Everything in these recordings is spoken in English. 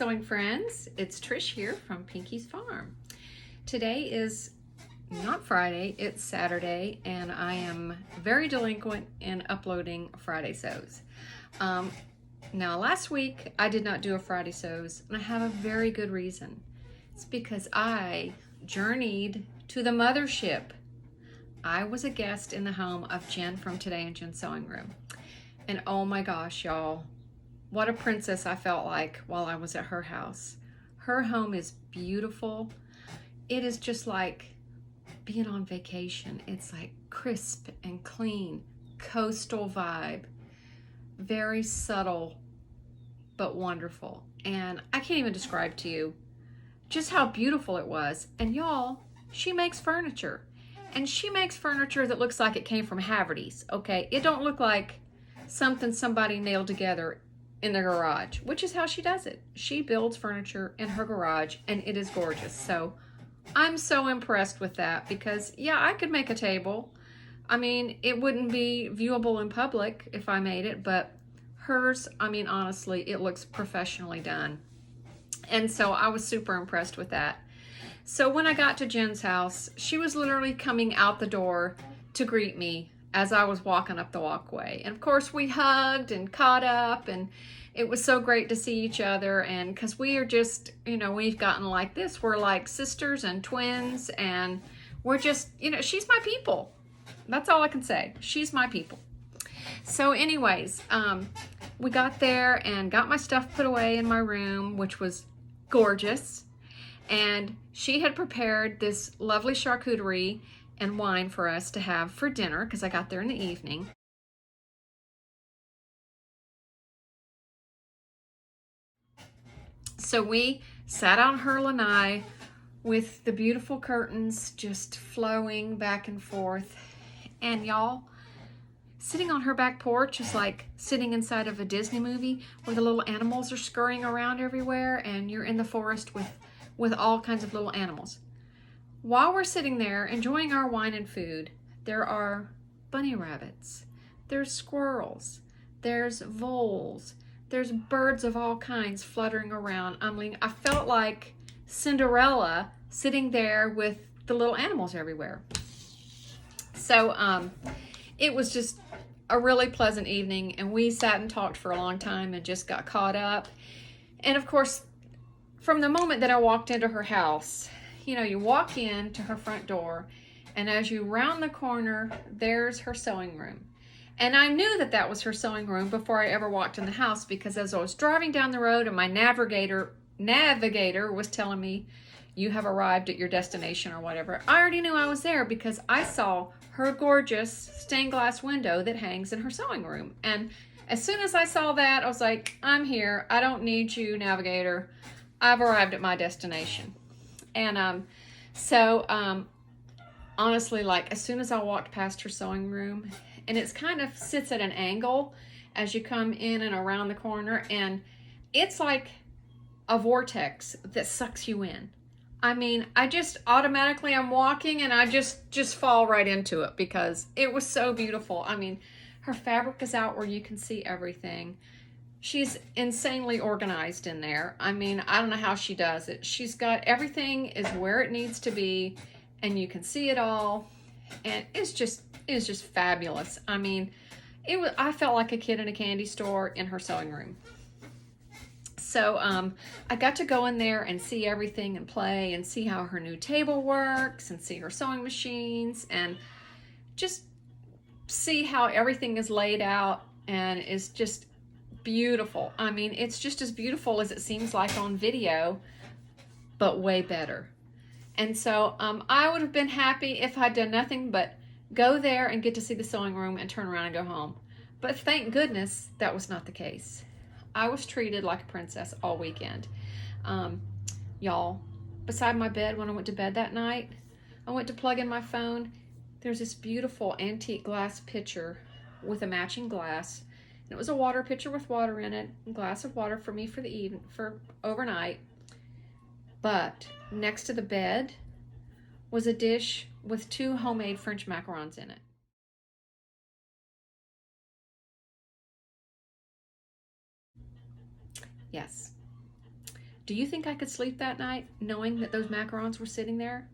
sewing friends, it's Trish here from Pinky's Farm. Today is not Friday, it's Saturday, and I am very delinquent in uploading Friday sews. Now last week I did not do a Friday sews, and I have a very good reason. It's because I journeyed to the mothership. I was a guest in the home of Jen from Today in Jen's Sewing Room. And oh my gosh, y'all, what a princess I felt like while I was at her house. Her home is beautiful. It is just like being on vacation. It's like crisp and clean, coastal vibe, very subtle, but wonderful. And I can't even describe to you just how beautiful it was. And y'all, she makes furniture. And she makes furniture that looks like it came from Haverty's, okay? It don't look like something somebody nailed together in their garage, which is how she does it. She builds furniture in her garage, and it is gorgeous. So I'm so impressed with that because, yeah, I could make a table. I mean, it wouldn't be viewable in public if I made it, but hers, I mean, honestly, it looks professionally done. And so I was super impressed with that. So when I got to Jen's house, she was literally coming out the door to greet me as I was walking up the walkway. And of course we hugged and caught up, and it was so great to see each other. And because we are just, you know, we've gotten like this. We're like sisters and twins, and we're just, you know, she's my people. That's all I can say. She's my people. So anyways, we got there and got my stuff put away in my room, which was gorgeous. And she had prepared this lovely charcuterie and wine for us to have for dinner because I got there in the evening. So we sat on her lanai with the beautiful curtains just flowing back and forth. And y'all, sitting on her back porch is like sitting inside of a Disney movie where the little animals are scurrying around everywhere and you're in the forest with all kinds of little animals. While we're sitting there enjoying our wine and food, there are bunny rabbits, there's squirrels, there's voles, there's birds of all kinds fluttering around. I mean, I felt like Cinderella sitting there with the little animals everywhere. So it was just a really pleasant evening, and we sat and talked for a long time and just got caught up. And of course, from the moment that I walked into her house, you know, you walk in to her front door, and as you round the corner, there's her sewing room. And I knew that that was her sewing room before I ever walked in the house, because as I was driving down the road and my navigator was telling me, you have arrived at your destination or whatever, I already knew I was there because I saw her gorgeous stained glass window that hangs in her sewing room. And as soon as I saw that, I was like, I'm here. I don't need you, navigator. I've arrived at my destination. And honestly, like as soon as I walked past her sewing room, and it's kind of sits at an angle as you come in and around the corner, and it's like a vortex that sucks you in. I mean, I just automatically, I'm walking and I just fall right into it because it was so beautiful. I mean, her fabric is out where you can see everything. She's insanely organized in there. I mean, I don't know how she does it. She's got everything is where it needs to be, and you can see it all, and it's just fabulous. I mean, I felt like a kid in a candy store in her sewing room. So I got to go in there and see everything and play and see how her new table works and see her sewing machines and just see how everything is laid out and is just beautiful. I mean, it's just as beautiful as it seems like on video, but way better. And so I would have been happy if I'd done nothing but go there and get to see the sewing room and turn around and go home. But thank goodness that was not the case. I was treated like a princess all weekend. Y'all, beside my bed when I went to bed that night, I went to plug in my phone. There's this beautiful antique glass pitcher with a matching glass. It was a water pitcher with water in it, a glass of water for me for the evening, for overnight. But next to the bed was a dish with 2 homemade French macarons in it. Yes, Do you think I could sleep that night knowing that those macarons were sitting there?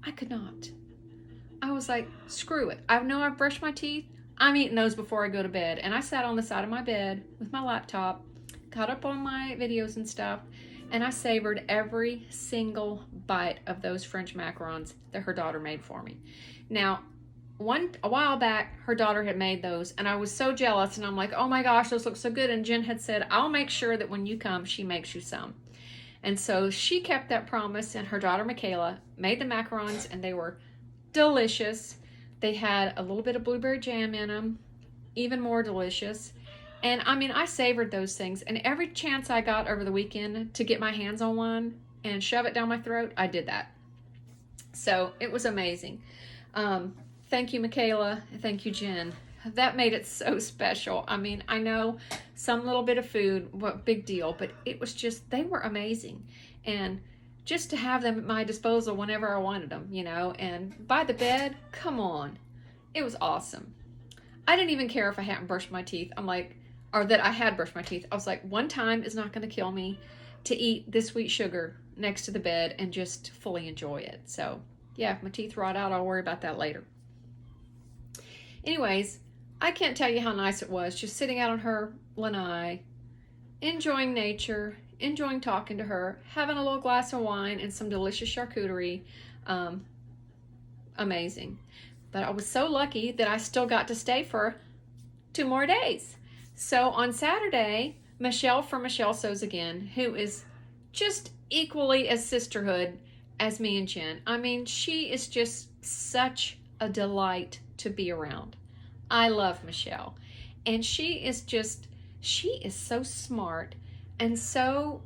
I could not. I was like, screw it. I know I've brushed my teeth. I'm eating those before I go to bed. And I sat on the side of my bed with my laptop, caught up on my videos and stuff, and I savored every single bite of those French macarons that her daughter made for me. Now, a while back, her daughter had made those, and I was so jealous, and I'm like, oh my gosh, those look so good. And Jen had said, I'll make sure that when you come, she makes you some. And so she kept that promise, and her daughter Michaela made the macarons, and they were delicious. They had a little bit of blueberry jam in them, even more delicious. And I mean, I savored those things, and every chance I got over the weekend to get my hands on one and shove it down my throat, I did that. So it was amazing. Thank you, Michaela. Thank you, Jen. That made it so special. I mean, I know some little bit of food, what big deal, but it was just, they were amazing. And just to have them at my disposal whenever I wanted them, you know, and by the bed, come on. It was awesome. I didn't even care if I hadn't brushed my teeth. I'm like, or that I had brushed my teeth. I was like, one time is not going to kill me to eat this sweet sugar next to the bed and just fully enjoy it. So yeah, if my teeth rot out, I'll worry about that later. Anyways, I can't tell you how nice it was just sitting out on her lanai, enjoying nature, enjoying talking to her, having a little glass of wine and some delicious charcuterie. Amazing. But I was so lucky that I still got to stay for 2 more days. So on Saturday, Michelle from Michelle Sews Again, who is just equally as sisterhood as me and Jen. I mean, she is just such a delight to be around. I love Michelle. And she is so smart and so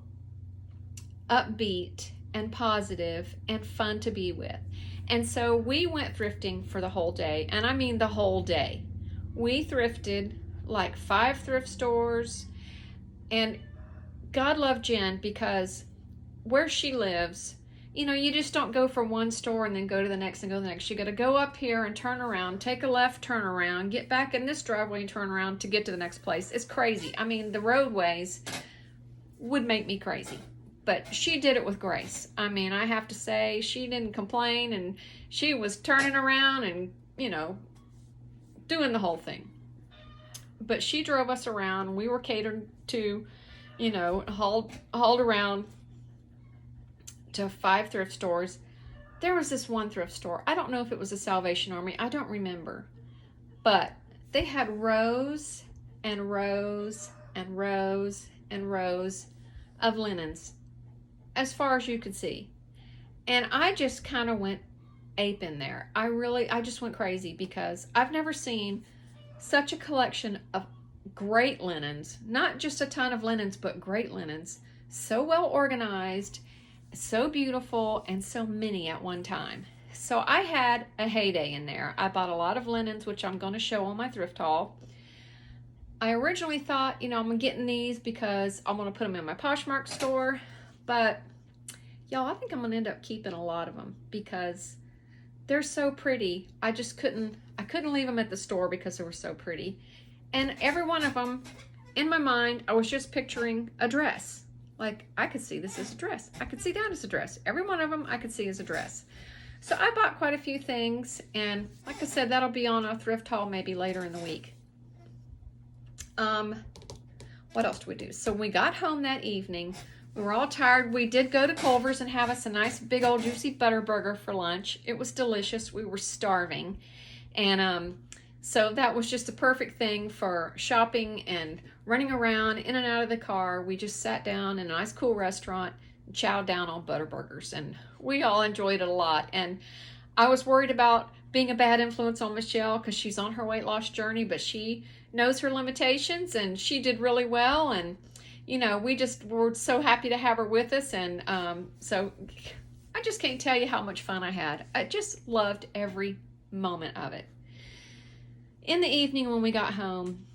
upbeat and positive and fun to be with. And so we went thrifting for the whole day. And I mean the whole day. We thrifted like 5 thrift stores. And God love Jen, because where she lives, you know, you just don't go from one store and then go to the next and go to the next. You got to go up here and turn around, take a left, turn around, get back in this driveway and turn around to get to the next place. It's crazy. I mean, the roadways would make me crazy. But she did it with grace. I mean, I have to say, she didn't complain, and she was turning around and, you know, doing the whole thing. But she drove us around. We were catered to, you know, hauled around to 5 thrift stores. There was this one thrift store. I don't know if it was a Salvation Army. I don't remember. But they had rows and rows and rows and rows of linens as far as you could see. And I just kind of went ape in there. I just went crazy, because I've never seen such a collection of great linens. Not just a ton of linens, but great linens. So well organized, so beautiful, and so many at one time. So I had a heyday in there. I bought a lot of linens, which I'm going to show on my thrift haul. I originally thought, you know, I'm getting these because I want to put them in my Poshmark store. But y'all, I think I'm going to end up keeping a lot of them because they're so pretty. I couldn't leave them at the store because they were so pretty. And every one of them, in my mind, I was just picturing a dress. Like, I could see this as a dress. I could see that as a dress. Every one of them I could see as a dress. So I bought quite a few things. And like I said, that'll be on a thrift haul maybe later in the week. What else did we do? So we got home that evening. We were all tired. We did go to Culver's and have us a nice big old juicy butter burger for lunch. It was delicious. We were starving. And so that was just the perfect thing for shopping and running around in and out of the car. We just sat down in a nice cool restaurant and chowed down on butter burgers. And we all enjoyed it a lot. And I was worried about being a bad influence on Michelle because she's on her weight loss journey, but she knows her limitations and she did really well. And you know, we just were so happy to have her with us. And so I just can't tell you how much fun I had. I just loved every moment of it. In the evening when we got home,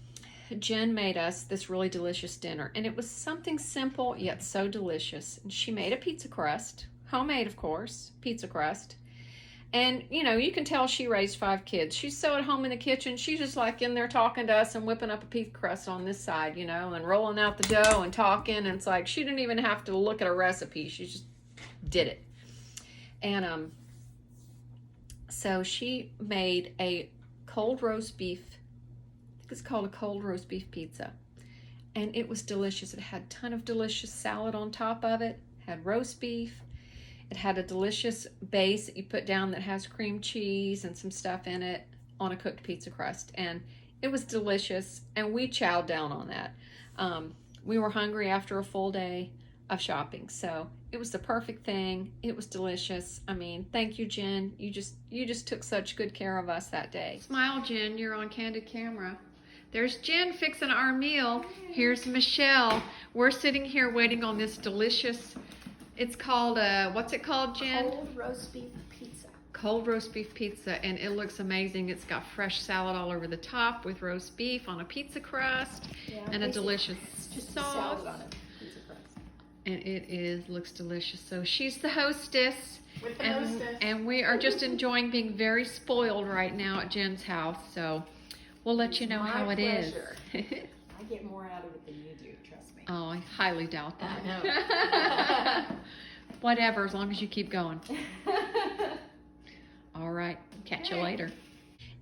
Jen made us this really delicious dinner. And it was something simple yet so delicious. And she made a pizza crust, homemade of course, pizza crust. And, you know, you can tell she raised 5 kids. She's so at home in the kitchen. She's just like in there talking to us and whipping up a pizza crust on this side, you know, and rolling out the dough and talking. And it's like she didn't even have to look at a recipe. She just did it. And so she made a cold roast beef. I think it's called a cold roast beef pizza. And it was delicious. It had a ton of delicious salad on top of it. Had roast beef. It had a delicious base that you put down that has cream cheese and some stuff in it on a cooked pizza crust. And it was delicious, and we chowed down on that. We were hungry after a full day of shopping, so it was the perfect thing. It was delicious. I mean, thank you, Jen. You just took such good care of us that day. Smile, Jen. You're on candid camera. There's Jen fixing our meal. Here's Michelle. We're sitting here waiting on this delicious, it's called, what's it called, Jen? Cold roast beef pizza. Cold roast beef pizza, and it looks amazing. It's got fresh salad all over the top with roast beef on a pizza crust, and a delicious sauce. Salad on a pizza crust. And it looks delicious. So she's the hostess. With the hostess. And we are just enjoying being very spoiled right now at Jen's house. So we'll let you know how it is. I get more out of it than you do, trust me. Oh, I highly doubt that. I know. Whatever, as long as you keep going. All right, catch you later.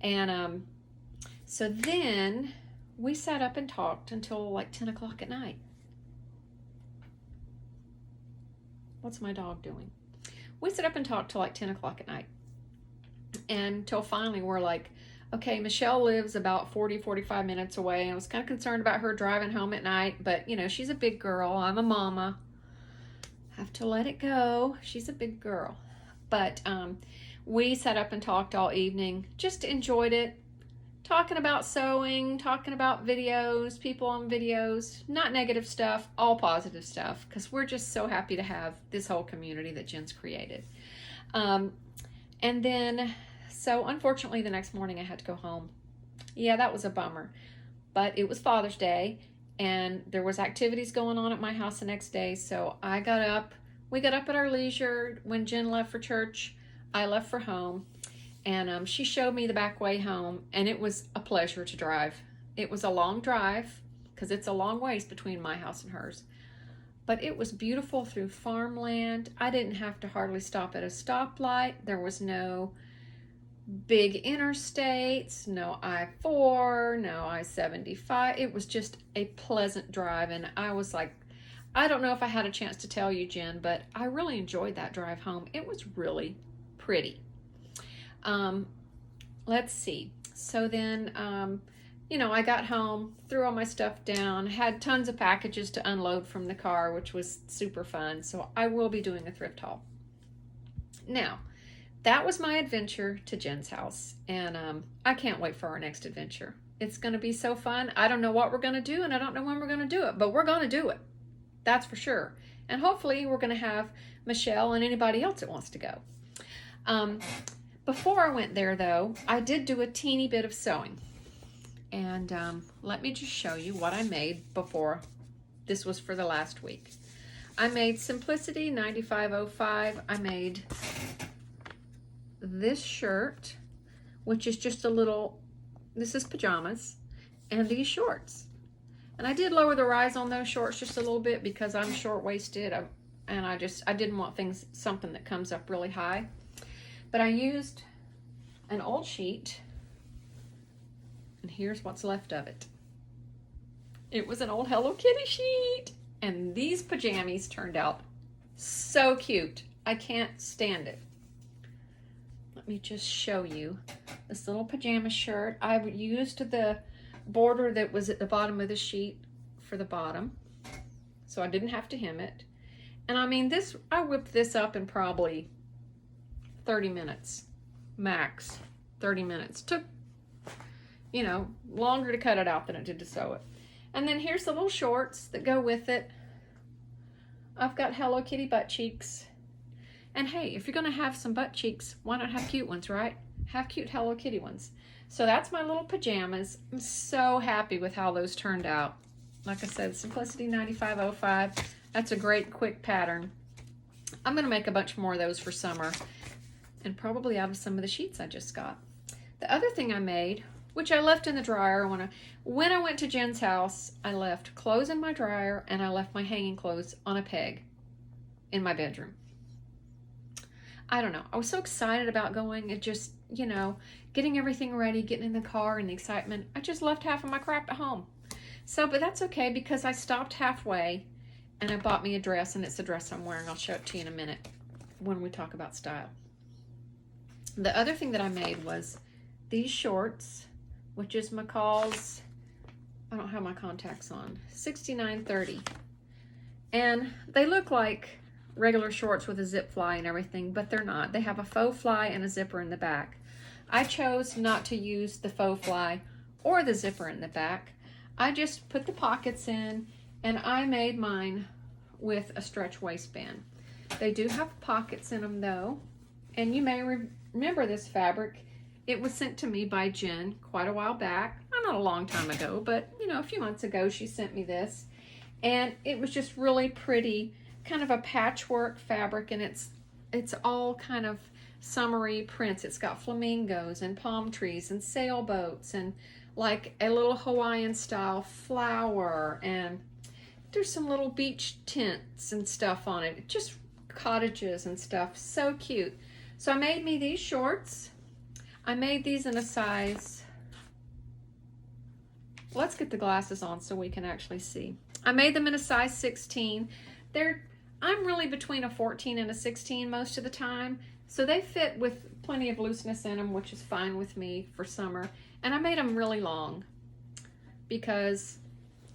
And so then we sat up and talked until like 10 o'clock at night. What's my dog doing? We sat up and talked till like 10 o'clock at night. And till finally we're like, okay, Michelle lives about 45 minutes away. I was kind of concerned about her driving home at night, but you know, she's a big girl. I'm a mama. Have to let it go. She's a big girl. But we sat up and talked all evening. Just enjoyed it. Talking about sewing, talking about videos, people on videos, not negative stuff, all positive stuff, because we're just so happy to have this whole community that Jen's created. And then, so unfortunately the next morning I had to go home. Yeah, that was a bummer. But it was Father's Day, and there was activities going on at my house the next day, so I got up. We got up at our leisure. When Jen left for church, I left for home. And she showed me the back way home, and it was a pleasure to drive. It was a long drive, because it's a long ways between my house and hers. But it was beautiful through farmland. I didn't have to hardly stop at a stoplight. There was no big interstates, no I-4, no I-75. It was just a pleasant drive, and I was like, I don't know if I had a chance to tell you, Jen, but I really enjoyed that drive home. It was really pretty. Let's see. So then, you know, I got home, threw all my stuff down, had tons of packages to unload from the car, which was super fun. So I will be doing a thrift haul. Now, that was my adventure to Jen's house. And I can't wait for our next adventure. It's going to be so fun. I don't know what we're going to do, and I don't know when we're going to do it, but we're going to do it. That's for sure. And hopefully we're going to have Michelle and anybody else that wants to go. Before I went there, though, I did do a teeny bit of sewing. And let me just show you what I made before. This was for the last week. I made Simplicity 9505. I made this shirt, which is just a little, this is pajamas, and these shorts. And I did lower the rise on those shorts just a little bit because I'm short-waisted, and I didn't want something that comes up really high. But I used an old sheet, and here's what's left of it. It was an old Hello Kitty sheet, and these pajamas turned out so cute. I can't stand it. Let me just show you this little pajama shirt. I used the border that was at the bottom of the sheet for the bottom, so I didn't have to hem it. And I mean, I whipped this up in probably 30 minutes, max 30 minutes. Took, you know, longer to cut it out than it did to sew it. And then here's the little shorts that go with it. I've got Hello Kitty butt cheeks. And hey, if you're gonna have some butt cheeks, why not have cute ones, right? Have cute Hello Kitty ones. So that's my little pajamas. I'm so happy with how those turned out. Like I said, Simplicity 9505. That's a great quick pattern. I'm gonna make a bunch more of those for summer. and probably out of some of the sheets I just got. The other thing I made, which I left in the dryer when I went to Jen's house, I left clothes in my dryer and I left my hanging clothes on a peg in my bedroom. I don't know. I was so excited about going and just, you know, getting everything ready, getting in the car and the excitement. I just left half of my crap at home. So, but that's okay because I stopped halfway and I bought me a dress, and it's the dress I'm wearing. I'll show it to you in a minute when we talk about style. The other thing that I made was these shorts, which is McCall's, I don't have my contacts on, 6930. And they look like regular shorts with a zip fly and everything, but they're not. They have a faux fly and a zipper in the back. I chose not to use the faux fly or the zipper in the back. I just put the pockets in, and I made mine with a stretch waistband. They do have pockets in them though, and you may remember this fabric. It was sent to me by Jen quite a while back. Not a long time ago, but you know, a few months ago she sent me this, and it was just really pretty, kind of a patchwork fabric, and it's all kind of summery prints. It's got flamingos and palm trees and sailboats and like a little Hawaiian style flower, and there's some little beach tints and stuff on it. Just cottages and stuff. So cute. So I made me these shorts. I made these in a size, let's get the glasses on so we can actually see. I made them in a size 16. I'm really between a 14 and a 16 most of the time, so they fit with plenty of looseness in them, which is fine with me for summer. And I made them really long because,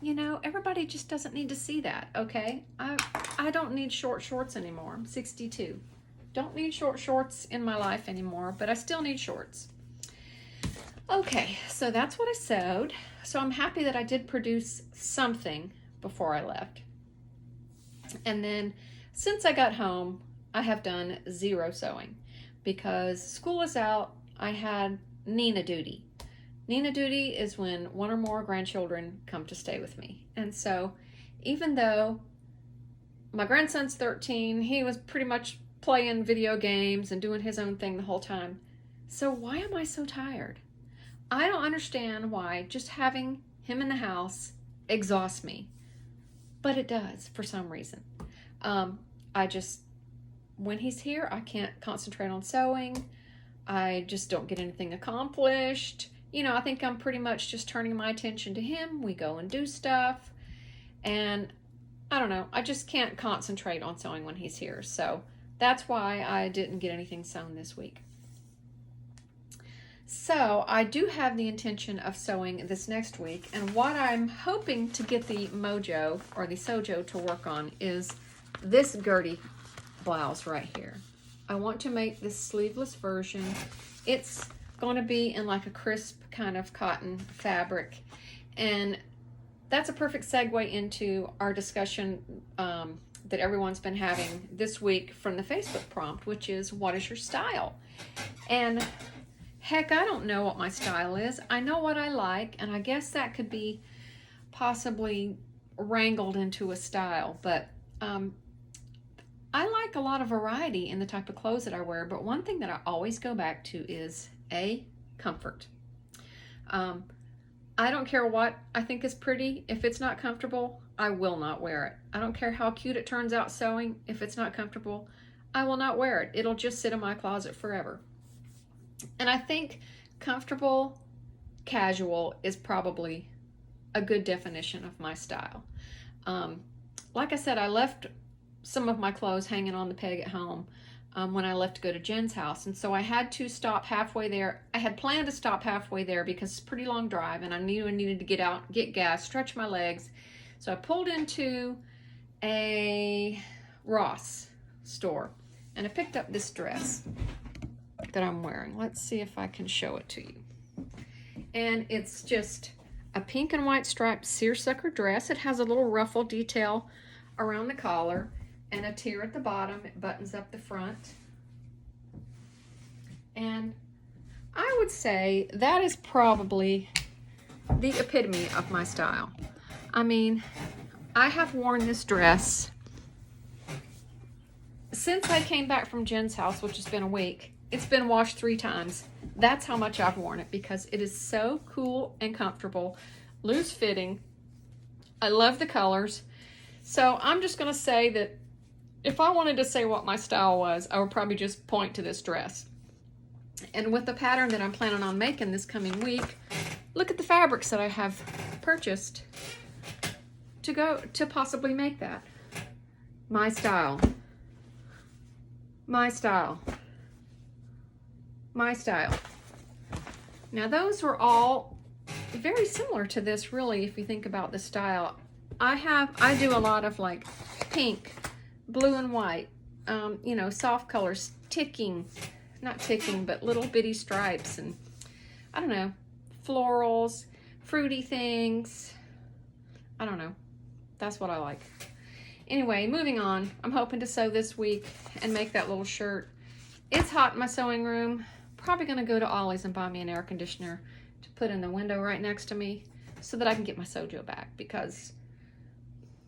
you know, everybody just doesn't need to see that, okay? I don't need short shorts anymore. I'm 62. Don't need short shorts in my life anymore, but I still need shorts. Okay, so that's what I sewed. So I'm happy that I did produce something before I left. And then since I got home, I have done zero sewing because school is out. I had Nina duty. Nina duty is when one or more grandchildren come to stay with me. And so even though my grandson's 13, he was pretty much playing video games and doing his own thing the whole time. So why am I so tired? I don't understand why just having him in the house exhausts me, but it does for some reason. When he's here, I can't concentrate on sewing. I just don't get anything accomplished. You know, I think I'm pretty much just turning my attention to him. We go and do stuff, and I don't know, I just can't concentrate on sewing when he's here. So that's why I didn't get anything sewn this week. So I do have the intention of sewing this next week, and what I'm hoping to get the Mojo or the Sojo to work on is this Gertie blouse right here. I want to make this sleeveless version. It's going to be in like a crisp kind of cotton fabric, and that's a perfect segue into our discussion that everyone's been having this week from the Facebook prompt, which is, what is your style? And heck, I don't know what my style is. I know what I like, and I guess that could be possibly wrangled into a style, but I like a lot of variety in the type of clothes that I wear, but one thing that I always go back to is comfort. I don't care what I think is pretty. If it's not comfortable, I will not wear it. I don't care how cute it turns out sewing. If it's not comfortable, I will not wear it. It'll just sit in my closet forever. And I think comfortable, casual is probably a good definition of my style. Like I said, I left some of my clothes hanging on the peg at home when I left to go to Jen's house, and so I had to stop halfway there. I had planned to stop halfway there because it's a pretty long drive, and I knew I needed to get out, get gas, stretch my legs. So I pulled into a Ross store, and I picked up this dress that I'm wearing. Let's see if I can show it to you. And it's just a pink and white striped seersucker dress. It has a little ruffle detail around the collar and a tier at the bottom. It buttons up the front. And I would say that is probably the epitome of my style. I mean, I have worn this dress since I came back from Jen's house, which has been a week. it's been washed 3 times. That's how much I've worn it because it is so cool and comfortable, loose fitting. I love the colors. So I'm just going to say that if I wanted to say what my style was, I would probably just point to this dress. And with the pattern that I'm planning on making this coming week, look at the fabrics that I have purchased to possibly make that. My style. My style. My style. Now those were all very similar to this, really, if you think about the style. I do a lot of like pink, blue and white, you know, soft colors, not ticking, but little bitty stripes, and I don't know, florals, fruity things. I don't know. That's what I like. Anyway, moving on. I'm hoping to sew this week and make that little shirt. It's hot in my sewing room. Probably going to go to Ollie's and buy me an air conditioner to put in the window right next to me so that I can get my sojo back, because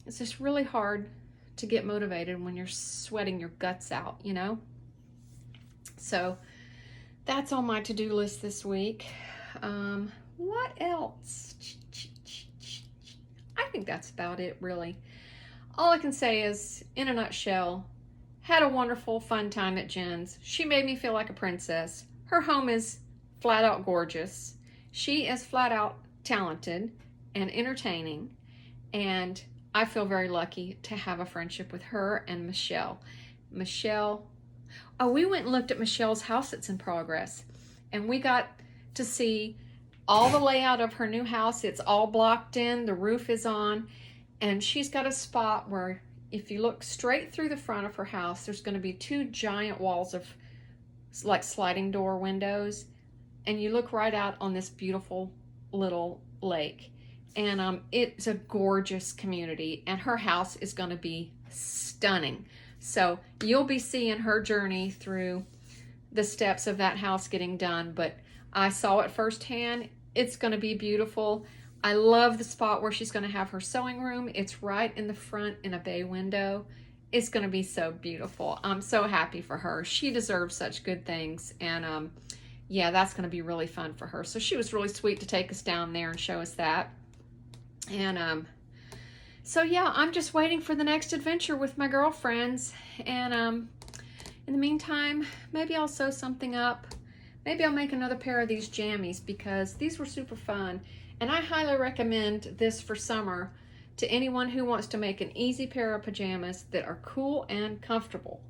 it's just really hard to get motivated when you're sweating your guts out, you know? So that's on my to-do list this week. What else? I think that's about it, really. All I can say is, in a nutshell, had a wonderful, fun time at Jen's. She made me feel like a princess. Her home is flat out gorgeous. She is flat out talented and entertaining, and I feel very lucky to have a friendship with her and Michelle. We went and looked at Michelle's house that's in progress, and we got to see all the layout of her new house. It's all blocked in, the roof is on, and she's got a spot where if you look straight through the front of her house, there's going to be 2 giant walls of like sliding door windows, and you look right out on this beautiful little lake. And it's a gorgeous community, and her house is going to be stunning. So you'll be seeing her journey through the steps of that house getting done, but I saw it firsthand. It's going to be beautiful. I love the spot where she's going to have her sewing room. It's right in the front in a bay window. It's going to be so beautiful. I'm so happy for her. She deserves such good things, and yeah, that's going to be really fun for her. So she was really sweet to take us down there and show us that. And so yeah, I'm just waiting for the next adventure with my girlfriends, and in the meantime, maybe I'll sew something up. Maybe I'll make another pair of these jammies, because these were super fun, and I highly recommend this for summer to anyone who wants to make an easy pair of pajamas that are cool and comfortable.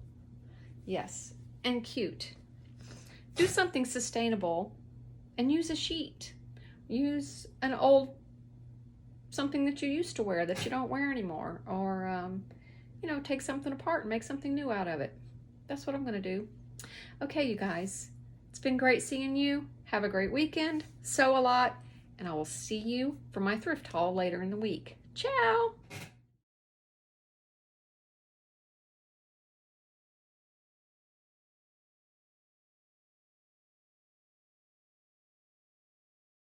Yes, and cute. Do something sustainable and use a sheet. Use an old something that you used to wear that you don't wear anymore, or you know, take something apart and make something new out of it. That's what I'm going to do. Okay, you guys, it's been great seeing you. Have a great weekend, sew a lot, and I will see you for my thrift haul later in the week. Ciao!